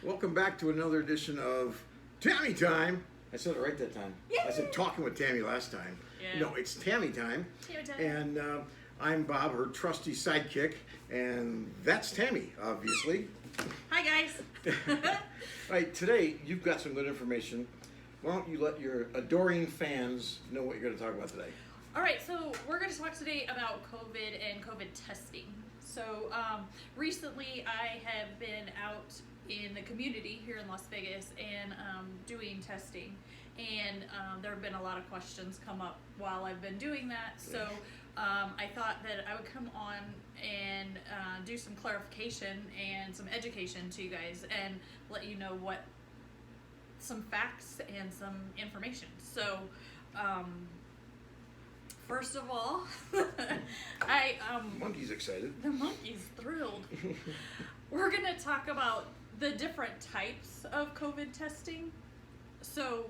Welcome back to another edition of Tami Time. I said it right that time. Yay! I said talking with Tami last time. Yeah. No, it's Tami Time. Tami Time. And I'm Bob, her trusty sidekick, and that's Tami, obviously. Hi, guys. All right, today you've got some good information. Why don't you let your adoring fans know what you're going to talk about today? All right, so we're going to talk today about COVID and COVID testing. So recently I have been out in the community here in Las Vegas and doing testing. And there have been a lot of questions come up while I've been doing that. So I thought that I would come on and do some clarification and some education to you guys and let you know what some facts and some information. So first of all, Monkey's excited. the monkey's thrilled. We're gonna talk about the different types of COVID testing. So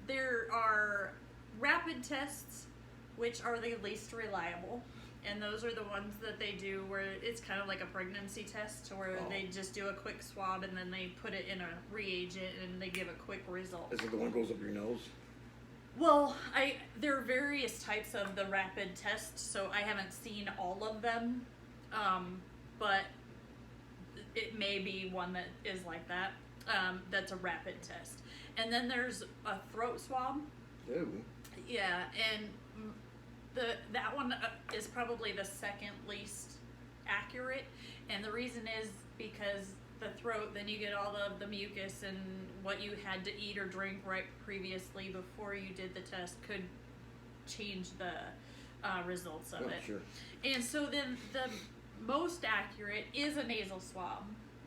there are rapid tests, which are the least reliable, and those are the ones that they do where it's kind of like a pregnancy test, where they just do a quick swab and then they put it in a reagent and they give a quick result. Is it the one that goes up your nose? Well, there are various types of the rapid tests, so I haven't seen all of them, but it may be one that is like that. That's a rapid test. And then there's a throat swab. Ooh. Yeah, and that one is probably the second least accurate, and the reason is because the throat, then you get all of the mucus and what you had to eat or drink right previously before you did the test could change the results of it. Sure. And so then the most accurate is a nasal swab,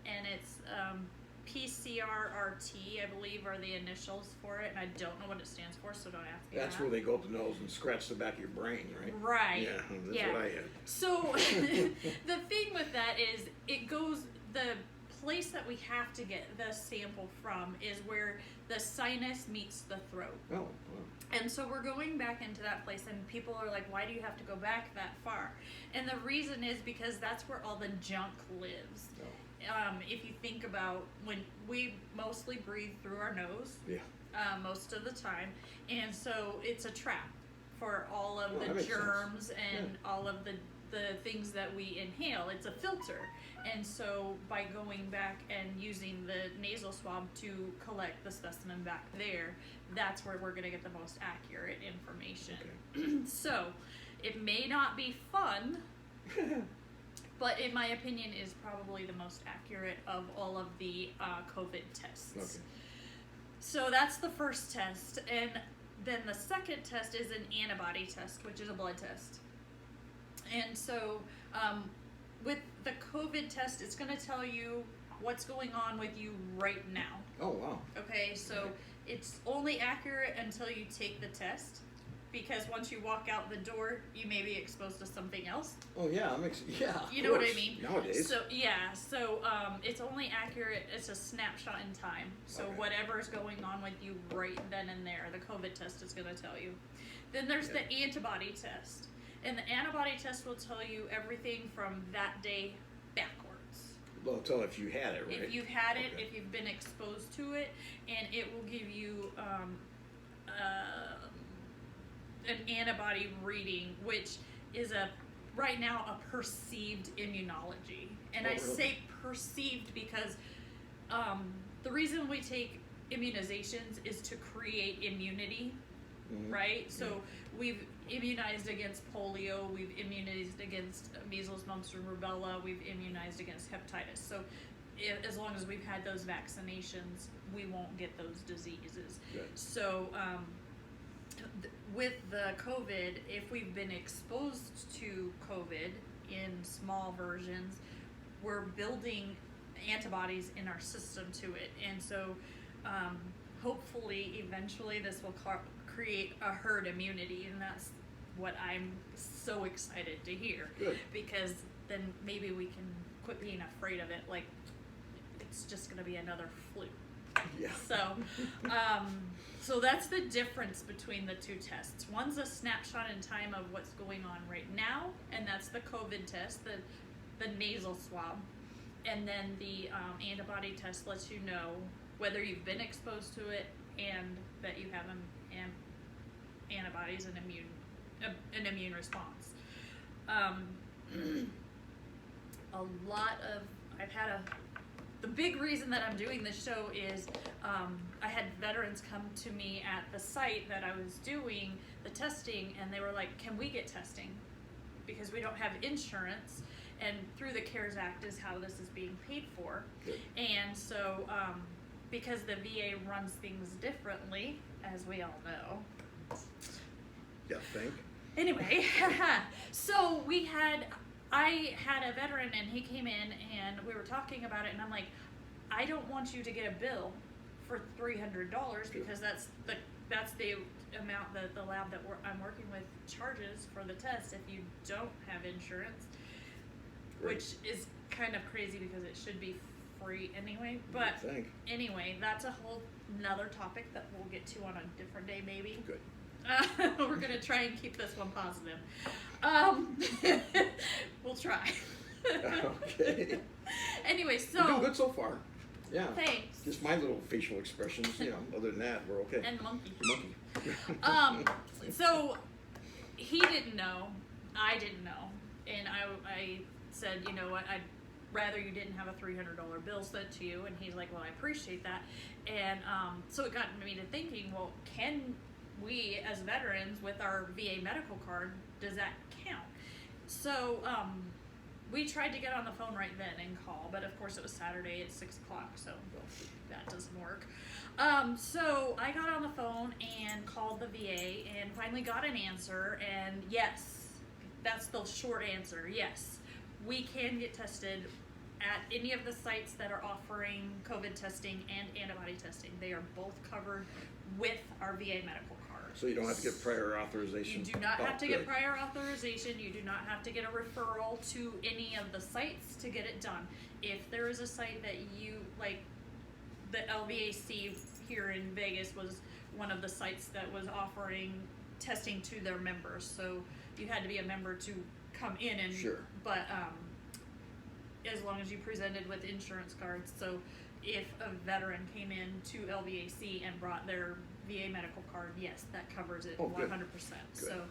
and it's PCR-RT, I believe, are the initials for it, and I don't know what it stands for, so don't ask me. That's where they go up the nose and scratch the back of your brain, right? Right. Yeah, that's what I had. So the thing with that is the place that we have to get the sample from is where the sinus meets the throat. Oh, wow. And so we're going back into that place, and people are like, why do you have to go back that far? And the reason is because that's where all the junk lives. Oh. If you think about when we mostly breathe through our nose, most of the time, and so it's a trap for all of the germs and all of the things that we inhale. It's a filter. And so by going back and using the nasal swab to collect the specimen back there, that's where we're going to get the most accurate information. Okay. So it may not be fun, but in my opinion is probably the most accurate of all of the COVID tests. Okay. So that's the first test. And then the second test is an antibody test, which is a blood test. And so with the COVID test, it's going to tell you what's going on with you right now. Oh, wow. Okay, so it's only accurate until you take the test, because once you walk out the door, you may be exposed to something else. Oh, yeah. You know what I mean? Nowadays. So, it's only accurate, it's a snapshot in time. So whatever's going on with you right then and there, the COVID test is going to tell you. Then there's the antibody test. And the antibody test will tell you everything from that day backwards. Well, tell if you had it, right? If you've had it, if you've been exposed to it, and it will give you an antibody reading, which is right now a perceived immunology. And I say perceived because the reason we take immunizations is to create immunity. Right? So we've immunized against polio, we've immunized against measles, mumps, and rubella, we've immunized against hepatitis. So as long as we've had those vaccinations, we won't get those diseases. Good. So with the COVID, if we've been exposed to COVID in small versions, we're building antibodies in our system to it. And so hopefully, eventually, this will create a herd immunity, and that's what I'm so excited to hear. Good. Because then maybe we can quit being afraid of it, like it's just going to be another flu. Yeah. So that's the difference between the two tests. One's a snapshot in time of what's going on right now, and that's the COVID test, the nasal swab. and then the antibody test lets you know whether you've been exposed to it and that you have antibodies and an immune response. The big reason that I'm doing this show is I had veterans come to me at the site that I was doing the testing, and they were like, can we get testing? Because we don't have insurance, and through the CARES Act is how this is being paid for. Good. And so because the VA runs things differently, as we all know. Yeah, think. Anyway, so I had a veteran, and he came in and we were talking about it, and I'm like, I don't want you to get a bill for $300 because that's the amount that the lab that I'm working with charges for the test if you don't have insurance, Great. which is kind of crazy because it should be free anyway. But anyway, that's a whole nother topic that we'll get to on a different day maybe. Good. We're gonna try and keep this one positive. We'll try. Okay. Anyway, so You're doing good so far. Yeah. Thanks. Just my little facial expressions, other than that, we're okay. And monkey. Monkey. So he didn't know, I didn't know, and I said, you know what, I'd rather you didn't have a $300 bill sent to you, and he's like, well, I appreciate that, and so it got me to thinking, well, can we as veterans with our VA medical card, does that count? So we tried to get on the phone right then and call, but of course it was Saturday at 6 o'clock, so that doesn't work. So I got on the phone and called the VA and finally got an answer, and yes, that's the short answer, yes, we can get tested at any of the sites that are offering COVID testing and antibody testing. They are both covered with our VA medical card. So you don't have to get prior authorization? You do not have to good. get prior authorization. You do not have to get a referral to any of the sites to get it done. If there is a site that you, like the LVAC here in Vegas was one of the sites that was offering testing to their members. So you had to be a member to come in, and Sure. But as long as you presented with insurance cards. So if a veteran came in to LVAC and brought their VA medical card, yes, that covers it 100%. So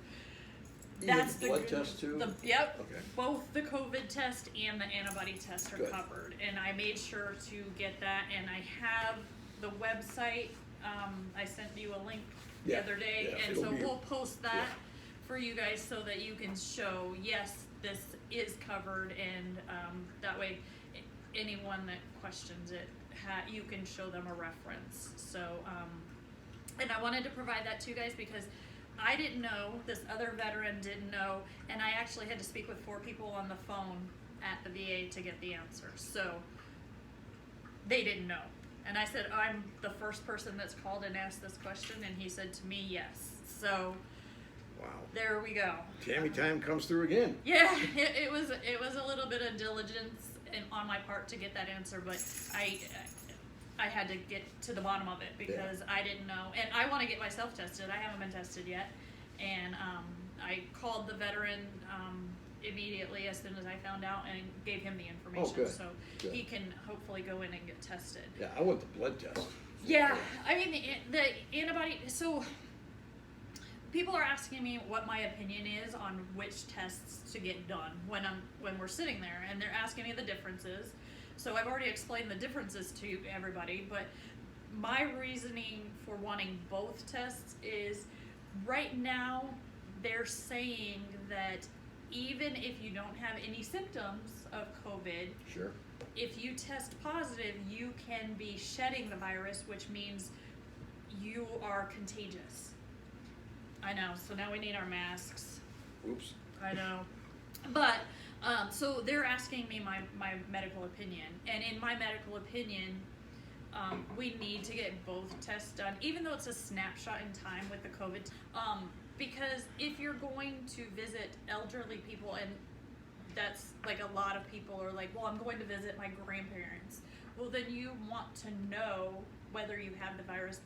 that's the blood test too? Yep. Okay. Both the COVID test and the antibody test are Good. covered. And I made sure to get that, and I have the website. I sent you a link the other day, and so we'll post that for you guys so that you can show, yes, this is covered, and that way anyone that questions it, you can show them a reference. So, and I wanted to provide that to you guys because I didn't know, this other veteran didn't know, and I actually had to speak with 4 people on the phone at the VA to get the answer. So they didn't know. And I said, I'm the first person that's called and asked this question, and he said to me, yes. So wow. there we go. Tami time comes through again. Yeah, it was a little bit of diligence on my part to get that answer, but I had to get to the bottom of it because I didn't know, and I want to get myself tested. I haven't been tested yet, and I called the veteran immediately as soon as I found out and gave him the information, so he can hopefully go in and get tested. Yeah, I want the blood test. Yeah, I mean the antibody. So people are asking me what my opinion is on which tests to get done when we're sitting there, and they're asking me the differences. So I've already explained the differences to everybody, but my reasoning for wanting both tests is right now they're saying that even if you don't have any symptoms of COVID, sure, if you test positive, you can be shedding the virus, which means you are contagious. I know, so now we need our masks. Oops. I know. But, so they're asking me my medical opinion. And in my medical opinion, we need to get both tests done, even though it's a snapshot in time with the COVID. Because if you're going to visit elderly people, and that's like a lot of people are like, well, I'm going to visit my grandparents. Well, then you want to know whether you have the virus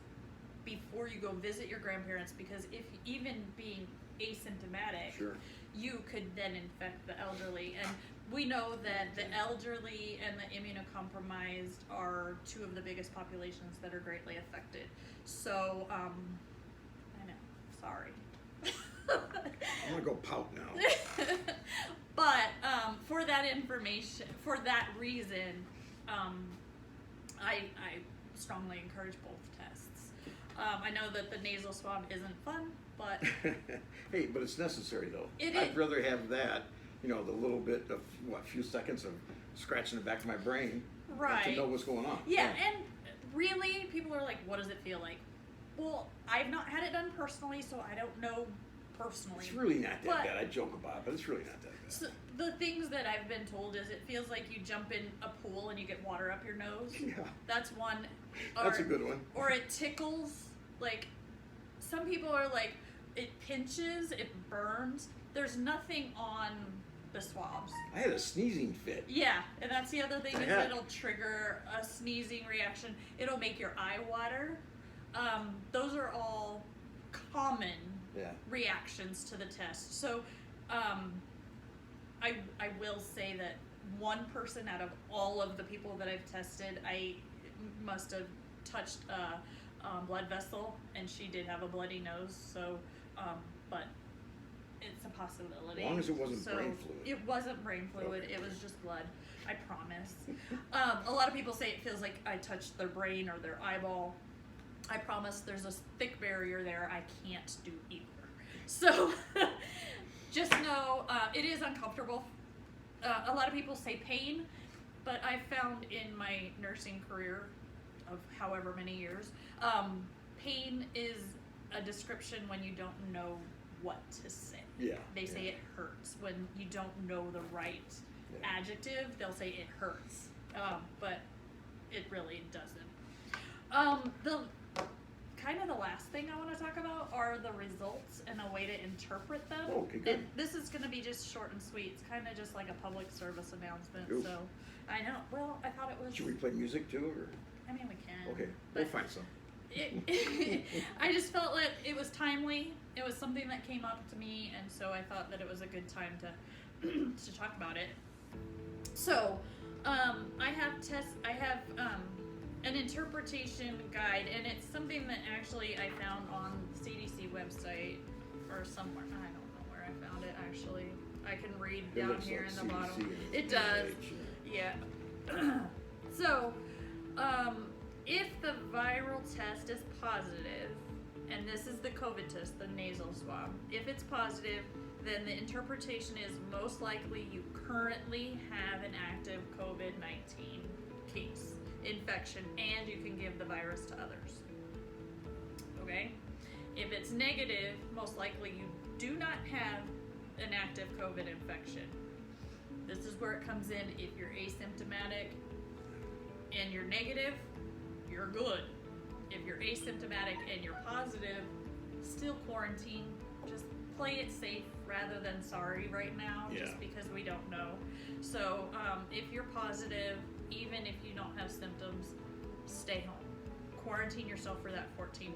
before you go visit your grandparents, because if even being asymptomatic, sure, you could then infect the elderly. And we know that the elderly and the immunocompromised are two of the biggest populations that are greatly affected. So, I know, sorry. I'm gonna go pout now. But for that information, for that reason, I strongly encourage both tests. I know that the nasal swab isn't fun, but hey, but it's necessary though. I'd rather have that, the little bit of few seconds of scratching the back of my brain, right, to know what's going on. Yeah, and really, people are like, "What does it feel like?" Well, I've not had it done personally, so I don't know personally. It's really not that bad. I joke about it, but it's really not that bad. So the things that I've been told is it feels like you jump in a pool and you get water up your nose. Yeah. That's one. That's a good one. Or it tickles. Like, some people are like, it pinches, it burns. There's nothing on the swabs. I had a sneezing fit. Yeah, and that's the other thing is it'll trigger a sneezing reaction. It'll make your eye water. Those are all common reactions to the test. So, I will say that one person out of all of the people that I've tested, I must have touched a blood vessel, and she did have a bloody nose. So, but it's a possibility. As long as it wasn't brain fluid. It wasn't brain fluid. Okay. It was just blood. I promise. A lot of people say it feels like I touched their brain or their eyeball. I promise there's a thick barrier there. I can't do either. So just know it is uncomfortable. A lot of people say pain, but I found in my nursing career of however many years, pain is a description when you don't know what to say. Yeah. They say it hurts. When you don't know the right adjective, they'll say it hurts. But it really doesn't. The kind of the last thing I want to talk about are the results and a way to interpret them. Oh, okay, good. And this is going to be just short and sweet. It's kind of just like a public service announcement. Oof. So I know. Well, I thought it was. Should we play music too, or? I mean, we can. Okay, we'll find some. I just felt that it was timely. It was something that came up to me, and so I thought that it was a good time to talk about it. So, I have an interpretation guide, and it's something that actually I found on the CDC website or somewhere. I don't know where I found it actually. I can read down here in the bottom. It does. Yeah. So, if the viral test is positive, and this is the COVID test, the nasal swab, if it's positive, then the interpretation is most likely you currently have an active COVID-19 case, infection, and you can give the virus to others. Okay? If it's negative, most likely you do not have an active COVID infection. This is where it comes in. If you're asymptomatic and you're negative, you're good. If you're asymptomatic and you're positive, still quarantine. Just play it safe rather than sorry right now, just because we don't know. So if you're positive, even if you don't have symptoms, stay home. Quarantine yourself for that 14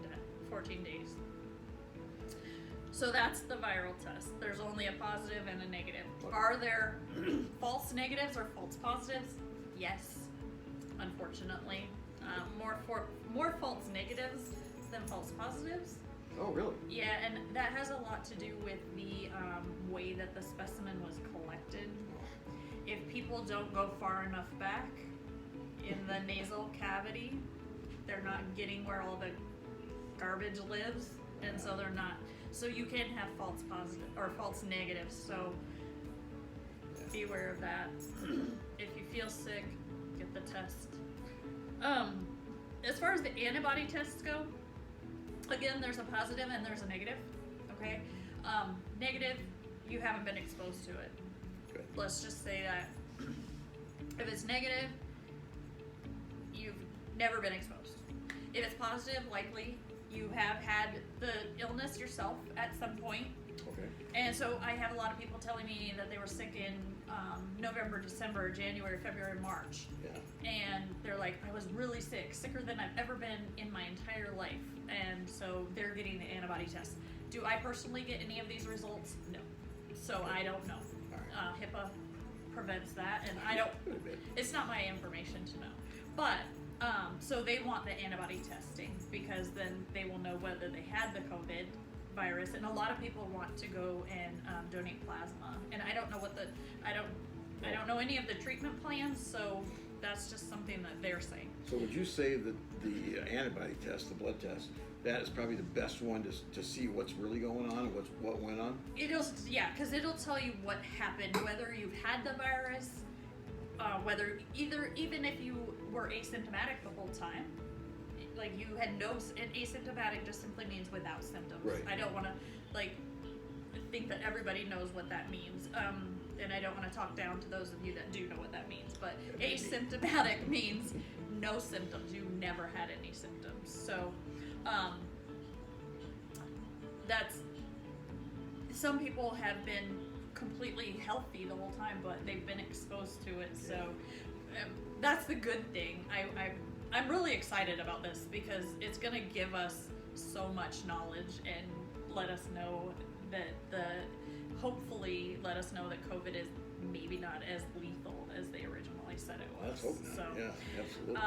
days. So that's the viral test. There's only a positive and a negative. Are there false negatives or false positives? Yes, unfortunately. More false negatives than false positives. Oh, really? Yeah, and that has a lot to do with the way that the specimen was collected. If people don't go far enough back in the nasal cavity, they're not getting where all the garbage lives, and so they're not. So you can have false positive or false negatives. So beware of that. If you feel sick, get the test. As far as the antibody tests go, again, there's a positive and there's a negative. Okay, negative, you haven't been exposed to it. Good. Let's just say that. If it's negative, you've never been exposed. If it's positive, likely you have had the illness yourself at some point. Okay. And so I have a lot of people telling me that they were sick in November, December, January, February, March. Yeah. And they're like, I was really sick, sicker than I've ever been in my entire life. And so they're getting the antibody test. Do I personally get any of these results? No. So I don't know. All right. HIPAA prevents that, and I don't. It's not my information to know, but so they want the antibody testing because then they will know whether they had the COVID virus, and a lot of people want to go and donate plasma, and I don't know I don't know any of the treatment plans, so that's just something that they're saying. So would you say that the antibody test, the blood test, that is probably the best one to see what's really going on and what went on? Because it'll tell you what happened, whether you've had the virus, whether even if you were asymptomatic the whole time, like you had no, and asymptomatic just simply means without symptoms. Right. I don't want to think that everybody knows what that means, and I don't want to talk down to those of you that do know what that means. But asymptomatic means no symptoms. You never had any symptoms. So that's, some people have been completely healthy the whole time, but they've been exposed to it. So that's the good thing. I'm really excited about this because it's going to give us so much knowledge and let us know that hopefully let us know that COVID is maybe not as lethal as they originally said it was. Let's hope not. So, yeah, absolutely.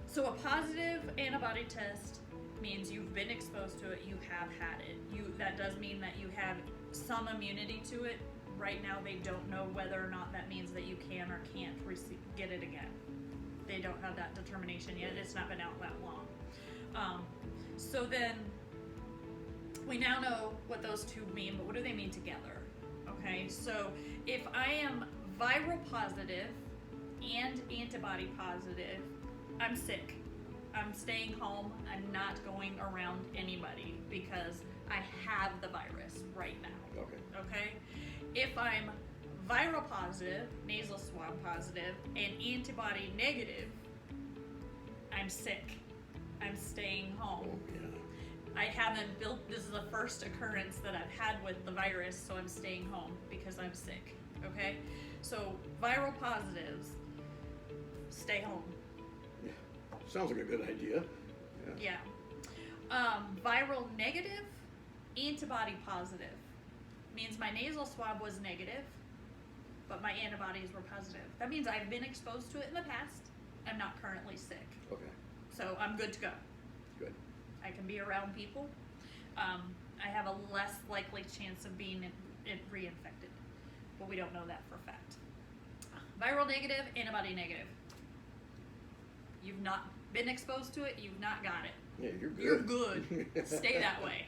So a positive antibody test means you've been exposed to it, you have had it. That does mean that you have some immunity to it. Right now they don't know whether or not that means that you can or can't get it again. They don't have that determination yet. It's not been out that long. So then we now know what those two mean, but what do they mean together? Okay, so if I am viral positive and antibody positive, I'm sick. I'm staying home. I'm not going around anybody because I have the virus right now. Okay? If I'm viral positive, nasal swab positive, and antibody negative, I'm sick. I'm staying home. I haven't built, this is the first occurrence that I've had with the virus, so I'm staying home because I'm sick. Okay? So viral positives, stay home. Yeah. Sounds like a good idea. Yeah. Viral negative, antibody positive. Means my nasal swab was negative, but my antibodies were positive. That means I've been exposed to it in the past. I'm not currently sick. Okay. So I'm good to go. Good. I can be around people. I have a less likely chance of being reinfected, but we don't know that for a fact. Viral negative, antibody negative. You've not been exposed to it, you've not got it. Yeah, you're good. You're good. Stay that way.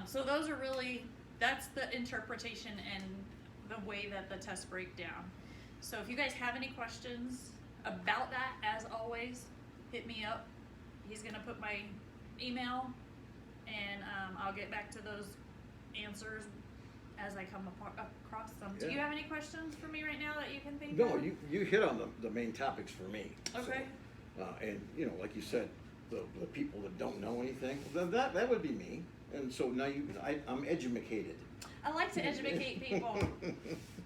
So those are really, that's the interpretation and the way that the tests break down. So if you guys have any questions about that, as always, hit me up. He's gonna put my email, and I'll get back to those answers as I come across them. Yeah. Do you have any questions for me right now that you can think of? No, you hit on the main topics for me. Okay. So, and like you said, the people that don't know anything, then that would be me. And so now I'm educated. I like to educate people.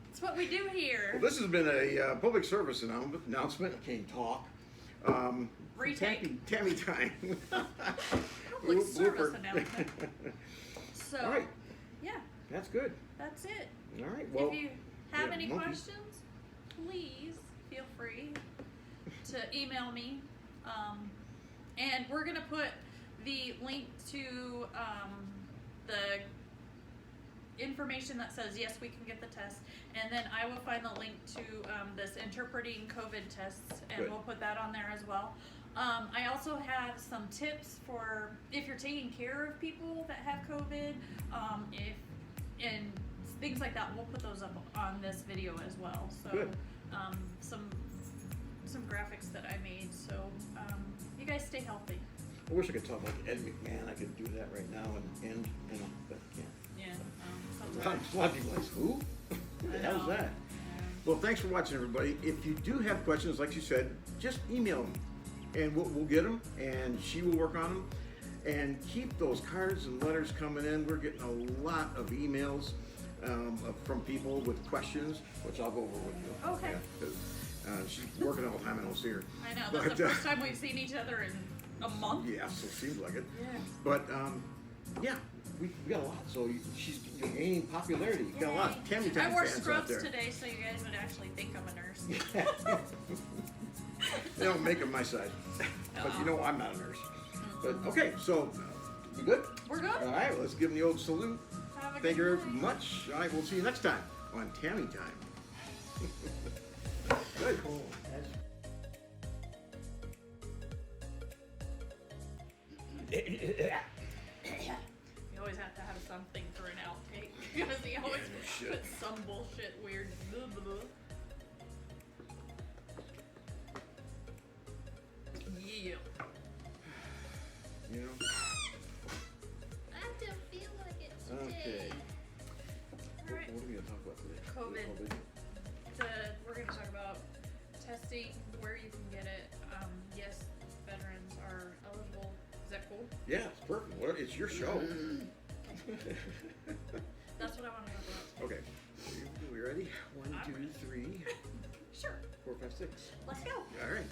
It's what we do here. Well, this has been a public service announcement. I can't talk. Retake. Tami time. Public service announcement. So, all right. Yeah. That's good. That's it. All right. Well, if you have any monkey. questions, please feel free to email me. And we're going to put the link to the information that says, yes, we can get the test. And then I will find the link to this interpreting COVID tests, and Good. we'll put that on there as well. I also have some tips for if you're taking care of people that have COVID, and things like that. We'll put those up on this video as well. So Good. some graphics that I made. So you guys stay healthy. I wish I could talk like Ed McMahon. I could do that right now and but I can't. Yeah. A lot of people are like, who? Who the hell's that? Well, thanks for watching, everybody. If you do have questions, like you said, just email them, and we'll get them, and she will work on them. And keep those cards and letters coming in. We're getting a lot of emails from people with questions, which I'll go over with you. Okay. Yeah, 'cause, she's working all the time. I don't see her. I know. That's the first time we've seen each other in a month. Yeah, so it seems like it. Yeah. But Yeah, we got a lot. So she's gaining popularity. You got a lot of Tami I wore fans out scrubs there. today, so you guys would actually think I'm a nurse. They don't make them my size. But you know, I'm not a nurse. But okay, so you good? We're good. All right, let's give them the old salute. Have a Thank you good very night. much. All right, we'll see you next time on Tami Time. Good. Cool. You always have to have something for an outtake because he always shit. puts some bullshit weird. Blah, blah, blah. Yeah. You know? I don't feel like it today. Okay. All right. What are we going to talk about today? COVID. We're going to talk about testing, where you can get it. Yes, veterans are eligible. Is that cool? Yeah, it's perfect. Well, it's your show. That's what I want to talk about. Okay. We ready? 1, I'm 2, ready. 3, Sure. 4, 5, 6. Let's go. All right. All right.